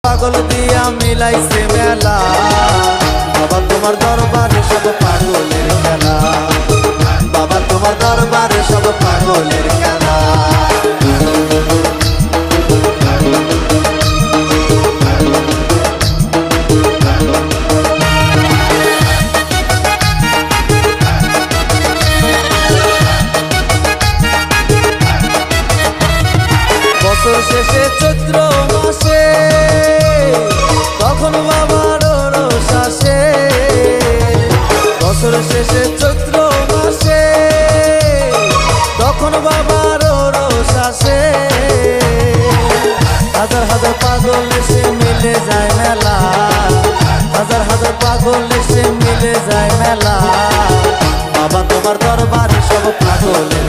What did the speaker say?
পাগল দিয়া মিলাইছে মেলা, বাবা তোমার দরবারে সব পাগলের খেলা, বাবা তোমার দরবারে সব পাগলের খেলা। বছর শেষে চৈত্র মাসে তখন বাবার রোষ আসে, বছর শেষে চৈত্র মাসে তখন বাবার রোষ আসে। হাজার হাজার পাগল এসে মিলে যায় মেলা, হাজার হাজার পাগল এসে মিলে যায় মেলা, বাবা তোমার দরবারে সব পাগলের